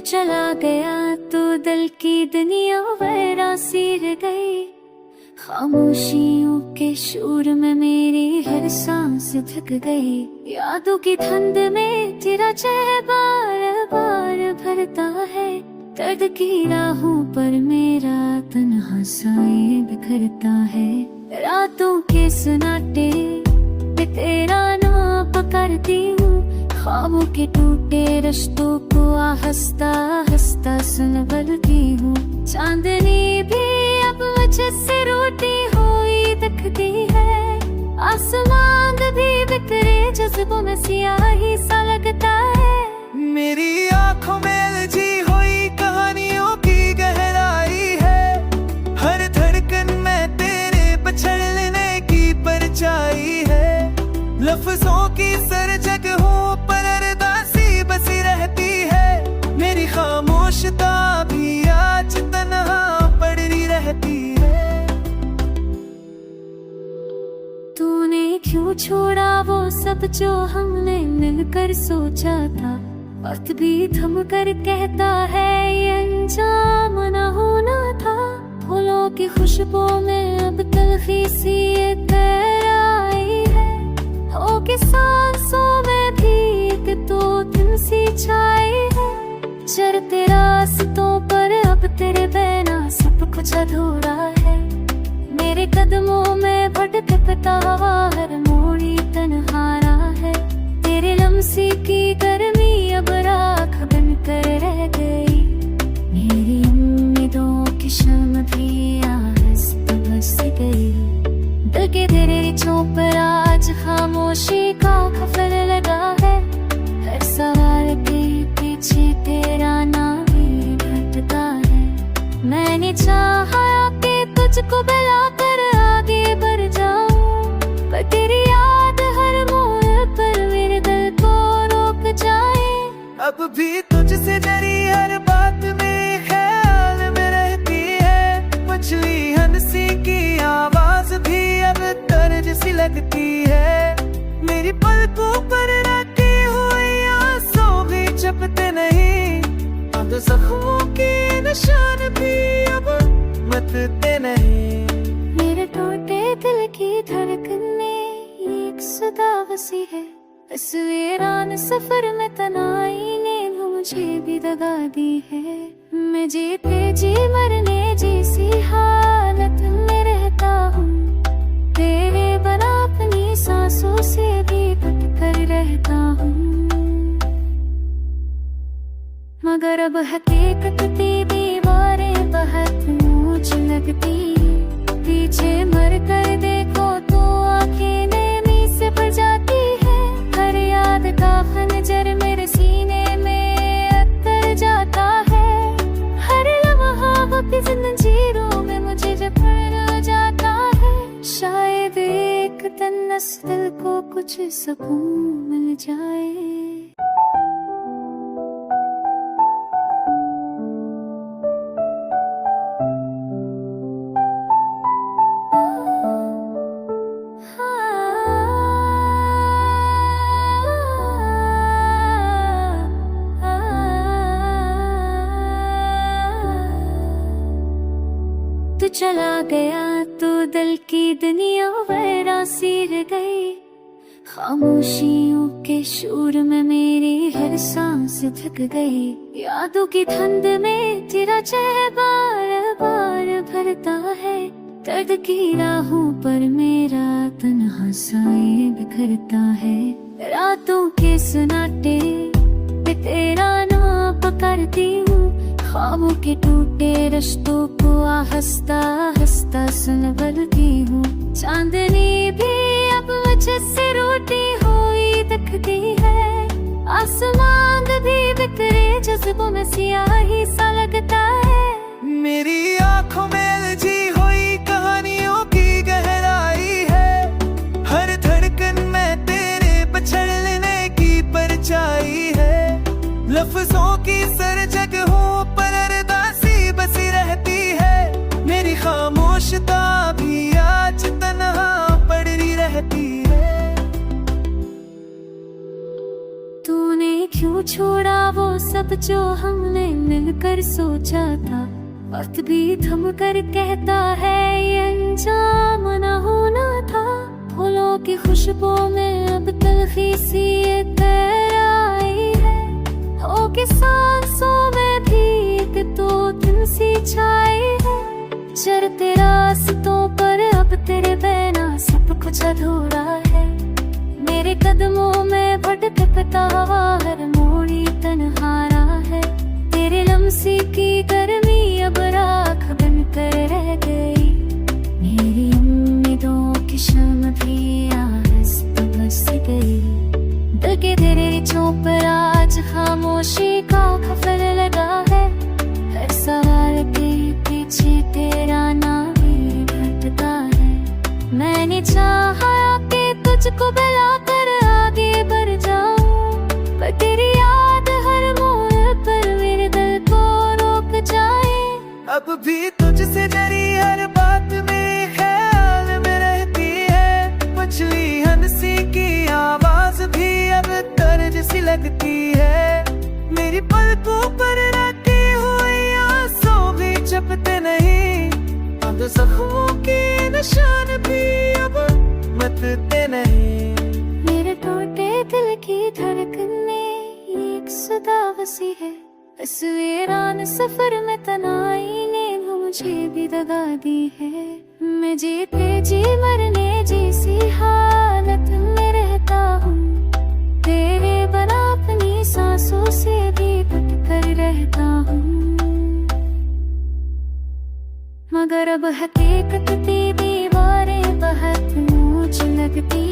चला गया तो दिल की दुनिया वैरा सिर गई। खामोशियों के शोर में मेरी हर सांस थक गई। यादों की धुंध में तेरा चेहरा बार बार भरता है। दर्द की राहों पर मेरा तन्हा साए बिखरता है। रातों के सन्नाटे पे तेरा नाम पुकारती हूँ। ख्वाबों के टूटे रिश्तों को हंसता हंसता संभलती हूँ। चांदनी भी अब मुझसे रोती हुई दिखती है। आसमान भी बिखरे जज्बों में सियाही सा लगता है। मेरी आंखों में उलझी हुई कहानियों की गहराई है। हर धड़कन में तेरे पछड़ने की परछाई है। लफ्जों की सरजग हूँ पर अरदासी बसी रहती है। मेरी खामोशता भी आज तन्हा पड़ी रहती है। तूने क्यों छोड़ा वो सब जो हमने मिलकर सोचा था। वक्त भी थम कर कहता है ये अंजाम न होना था। फूलों की खुशबू में अब तलखी सी गहराई है। हो के सांसों में भी एक तो दिन सी छाई है। चलते रास्तों पर अब तेरे बिना सब कुछ अधूरा है। मेरे कदमों में भटकता हवा हर मोड़ी तन्हारा है। तेरे लम्सी की गर्मी अब राख बन कर रह गई। मेरी उम्मीदों की शम्म भी आहिस्ता बस गई। दिल के दरिचों पर आज खामोशी का खफर लगा है। हर सवाल के पीछे तेरा नाम ही भटका है। मैंने चाहा कि तुझको बुलाकर आगे बढ़ जाऊं, पर तेरी याद हर मोड़ पर मेरे दिल को रोक जाए। अब भी तुझसे डरी हर बात में ख्याल में रहती है। मछली हंसी की आवाज भी अब दर्द सी लगती है। मेरी पलकों पर रखी हुई आंसू भी चपते नहीं। अब जख्मों के निशान भी अब मिटते नहीं। मेरे टूटे दिल की धड़कन में एक सदा बसी है। इस वीरान सफर में तनाई ने मुझे भी दगा दी है। मैं जीते जी मरने जैसी हालत में रहता हूँ। तेरे बना अपनी सांसों से भी कट कर रहता हूँ। मगर अब हकीकत की दीवारें बहुत ऊंच लगती। पीछे मर कर देखो तो आंखें नैनी से भर जाती है। हर याद का खंजर मेरे सीने में अतर जाता है। हर लम्हा वक्त जंजीरों में मुझे जकड़ जाता है। शायद एक दिन इस दिल को कुछ सुकून मिल जाए। तू चला गया तो दिल की दुनिया वैरा सिर गई। खामोशियों के शोर में मेरी हर सांस थक गई। यादों की धुंध में तेरा चेहरा बार बार भरता है। दर्द की राहों पर मेरा तन्हा साए बिखरता है। रातों के सन्नाटे पे तेरा नाम पुकारती हूँ। ख्वाबों के टूटे रिश्तों को हंसता हंसता संभलती हूँ। चांदनी भी अब मुझसे रोती हुई दिखती है। आसमान भी बिखरे जज्बों में सियाही सा लगता है। मेरी आंखों में उलझी हुई कहानियों की गहराई है। हर धड़कन में तेरे पछड़ने की परछाई है। लफ्जों की सरजग हूँ पर अरदासी बसी रहती है। मेरी खामोशता भी आज तन्हा पड़ी रहती है। तूने क्यों छोड़ा वो सब जो हमने मिलकर सोचा था। वक्त भी थम कर कहता है ये अंजाम न होना था। फूलों की खुशबू में अब तलखी सी ये आई है। हो के सांसों में भी एक तो दिन सी छाई है। चलते रास्तों पर अब तेरे बिना सब कुछ अधूरा है। मेरे कदमों में भटकता हुआ हर मोड़ी तन्हारा है। तेरे लम्सी की गर्मी अब राख बन कर रह गई। मेरी उम्मीदों की शम्म भी आहिस्ता बस गई। दिल के तेरे रिछों पर आज खामोशी का खफल लगा है। हर सवाल के पीछे तेरा नाम ही घटता है। मैंने चाहा कि तुझको बुलाकर आगे बढ़ जाऊं, पर तेरी याद हर मोड़ पर मेरे दिल को रोक जाए। अब भी तुझसे डरी हर बात में ख्याल में रहती है। मछली हंसी की आवाज भी अब दर्द सी लगती है। मेरी पलकों पर रखी हुई आंसू भी चपते नहीं। अब जख्मों के निशान भी अब मिटते नहीं। मेरे टूटे दिल की धड़कन में एक सदा बसी है। इस वीरान सफर में तनाई ने मुझे भी दगा दी है। मैं जीते जी मरने जैसी हालत में रहता हूँ। तेरे बना अपनी सांसों से भी कट कर रहता हूँ। मगर अब हकीकत की दीवारें बहुत ऊंच लगती।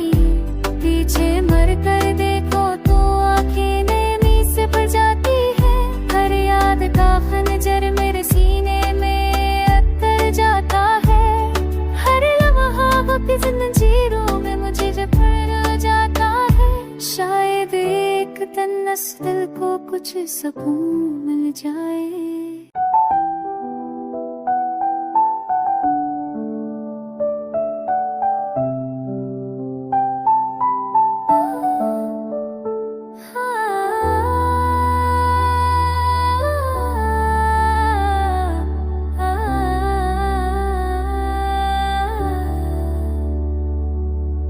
पीछे मर कर देखो तो आंखें नैनी से भर जाती है। हर याद का खंजर मेरे सीने में अतर जाता है। हर लम्हा वक्त जंजीरों में मुझे जकड़ जाता है। शायद एक दिन इस दिल को कुछ सुकून मिल जाए।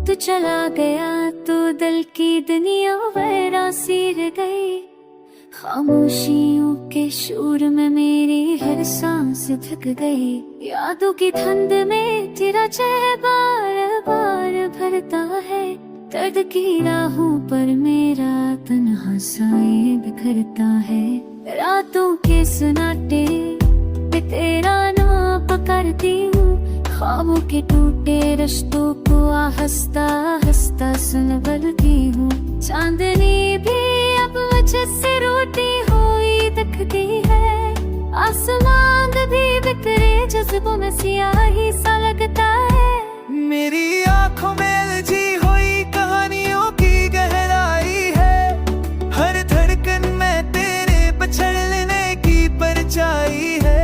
तू चला गया तो दिल की दुनिया वैरा सी रह गई। खामोशियों के शोर में मेरी हर सांस थक गई। यादों की धुंध में तेरा चेहरा बार बार भरता है। दर्द की राहों पर मेरा तन्हा साए बिखरता है। रातों के सन्नाटे पे तेरा नाम पुकारती हूँ। ख्वाबों के टूटे रिश्तों को हंसता हंसता सुनबलती हूँ। चांदनी भी अब मुझसे रोटी हुई दिखती है। आसमान भी बिखरे जज्बों में सियाही सा लगता है। मेरी आंखों में उलझी हुई कहानियों की गहराई है। हर धड़कन में तेरे पछड़ने की परछाई है।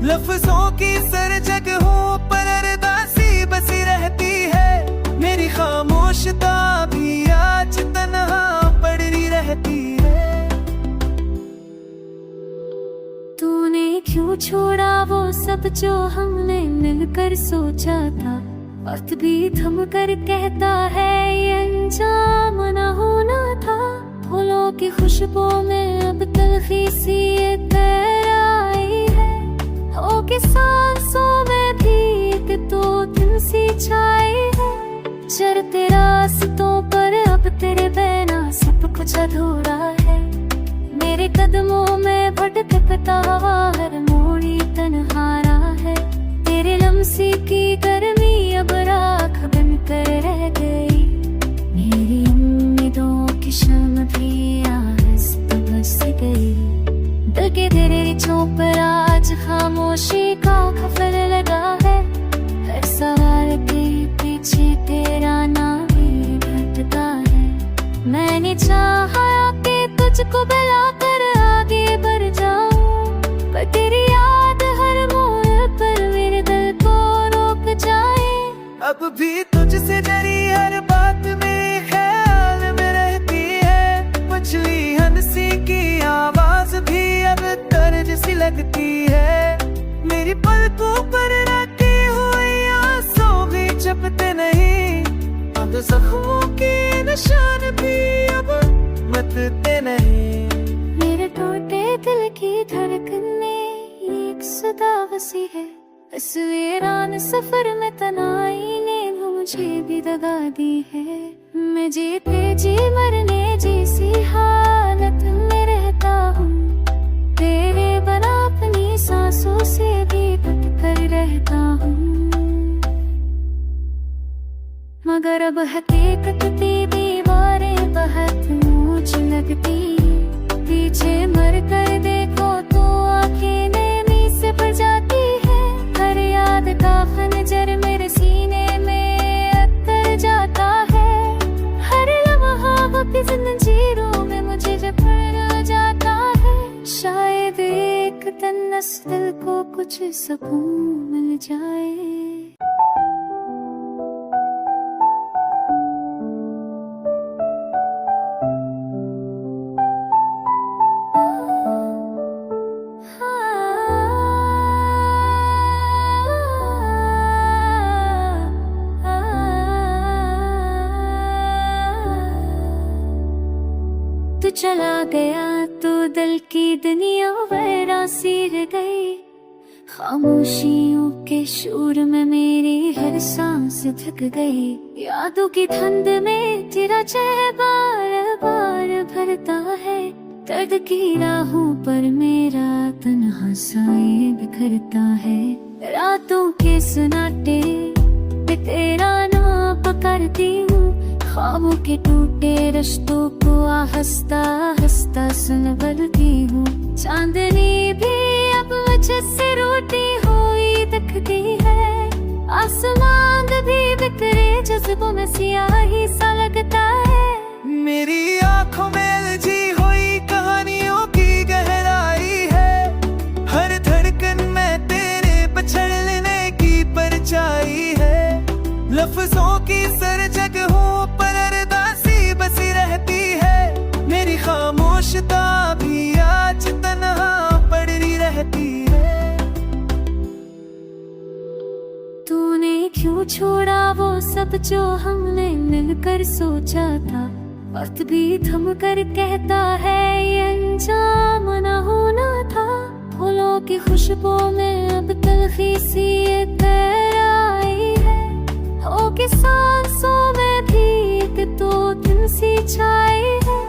लफ्जों की सर जगहों पर अरदासी बसी रहती है। मेरी खामोशता भी आज तन्हा पड़ी रहती है। तूने क्यों छोड़ा वो सब जो हमने मिलकर सोचा था। वक्त भी थम कर कहता है ये अंजाम न होना था। फूलों की खुशबू में अब तलखी सी ये आई है। हो के सांसों में भी एक तो दिन सी छाई है। चलते रास्तों पर अब तेरे बिना सब कुछ अधूरा है। मेरे कदमों में भटकता हुआ हर मोड़ी तन्हारा है। तेरे लम्सी की गर्मी अब राख बन कर रह गई। मेरी उम्मीदों की शम्म भी आहिस्ता बस गई। दिल के तेरे रिछों पर आज खामोशी का खफल लगा है। हर सवाल के पीछे तेरा नाम ही घटता है। मैंने चाहा कि तुझको बुलाकर आगे बढ़ जाऊं, पर तेरी याद हर मोड़ पर मेरे दिल को रोक जाए। अब भी तुझसे डरी हर बात में ख्याल में रहती है। मछली हंसी की आवाज जख्मों के निशान भी अब मिटते नहीं। मेरे टूटे दिल की धड़कन में एक सदा बसी है। इस वीरान सफर में तनाई ने मुझे भी दगा दी है। मैं जीते जी मरने जैसी हालत में रहता हूँ। तेरे बना अपनी सांसों से भी कट कर रहता हूँ। मगर अब हकीकत की दीवारें बहुत ऊंच लगती। पीछे मर कर देखो तो आंखें नैनी से भर जाती है। हर याद का खंजर मेरे सीने में अतर जाता है। हर लम्हा अपनी जंजीरों में मुझे जकड़ जाता है। शायद एक दिन इस दिल को कुछ सुकून मिल जाए। तू चला गया तो दिल की दुनिया वैरासी रह गई। खामोशियों के शोर में मेरी हर सांस थक गई। यादों की धुंध में तेरा चेहरा बार बार भरता है। दर्द की राहों पर मेरा तन्हा साए बिखरता है। रातों के सन्नाटे पे तेरा नाम पुकारती हूँ। ख्वाबों के टूटे रिश्तों को हंसता हंसता संभलती हूँ। चांदनी भी अब मुझे से रोटी हुई दिखती है। आसमान भी बिखरे जज्बों में सियाही सा लगता है। मेरी आंखों में उलझी हुई कहानियों की गहराई है। हर धड़कन में तेरे पछड़ने की परछाई है। लफ्जों की सर जगहों पर अरदासी बसी रहती है। मेरी खामोशता भी आज तन्हा पड़ी रहती है। तूने क्यों छोड़ा वो सब जो हमने मिलकर सोचा था। वक्त भी थम कर कहता है ये अंजाम न होना था। फूलों की खुशबू में अब तलखी सी तर आई है। हो के सांसों में भी एक तो दिन सी छाई है।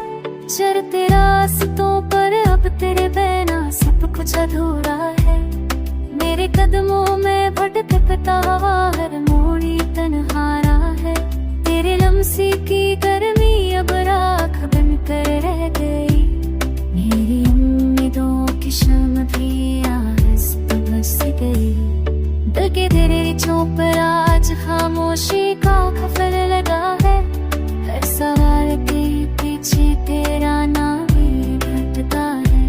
चलते रास्तों पर अब तेरे बिना सब कुछ अधूरा है। मेरे कदमों में भटकता हुआ हर मोड़ी तन्हारा है। तेरे लम्सी की गर्मी अब राख बनकर रह गई। मेरी उम्मीदों की शम्म भी आहिस्ता बस गई। दिल के तेरे रिचों पर आज खामोशी का खफर लगा है। हर सवाल के पीछे तेरा नाम ही भटका है।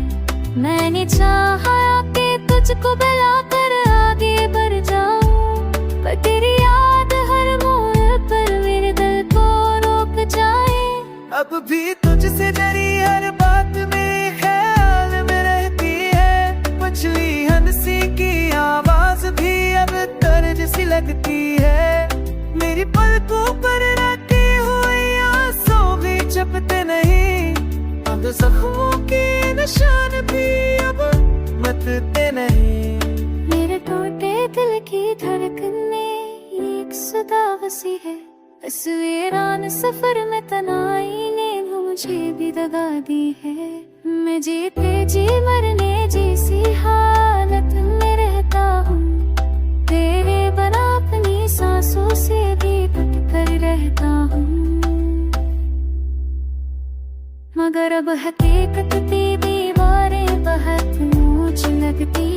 मैंने चाहा कि तुझको बुलाकर आगे बढ़ जाऊं, पर तेरी याद हर मोड़ पर मेरे दिल को रोक जाए। अब भी तुझसे डरी हर बात में ख्याल में रहती है। मछली हंसी की आवाज भी अब दर्द सी लगती है। मेरी पलकों पर रखी हुई आंसू भी चपते नहीं। अब जख्मों के निशान भी अब मिटते नहीं। मेरे टूटे दिल की धड़कन में एक सदा बसी है। इस वीरान सफर में तनाई ने मुझे भी दगा दी है। मैं जीते जी मरने जैसी हालत में रहता हूँ। तेरे बना अपनी सांसों से भी कट कर रहता हूँ। मगर अब हकीकत की दीवारें बहुत ऊंच लगती।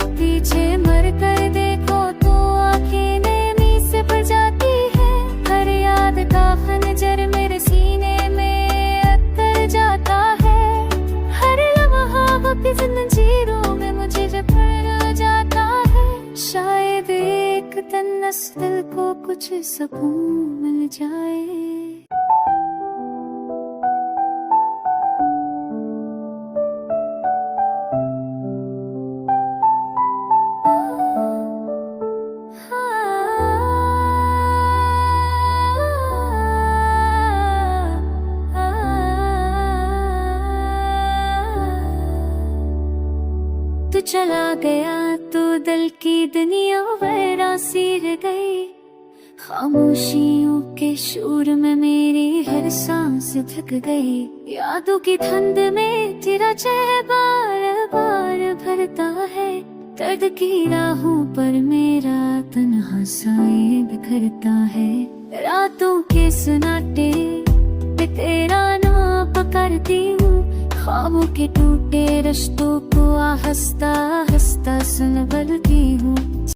पीछे मर कर देखो तो आंखें नैनी से भर जाती है। हर याद का खंजर मेरे सीने में अतर जाता है। हर लम्हा अपनी जंजीरों में मुझे जकड़ जाता है। शायद एक दिन इस दिल को कुछ सुकून मिल जाए। गया तो दिल की दुनिया वैरासी रह गई। खामोशियों के शोर में मेरी हर सांस थक गई। यादों की धुंध में तेरा चेहरा बार बार भरता है। दर्द की राहों पर मेरा तन्हा साए बिखरता है। रातों के सन्नाटे पे तेरा नाम पुकारती हूँ। ख्वाबों के टूटे रिश्तों को हंसता हंसता संभलती हूँ।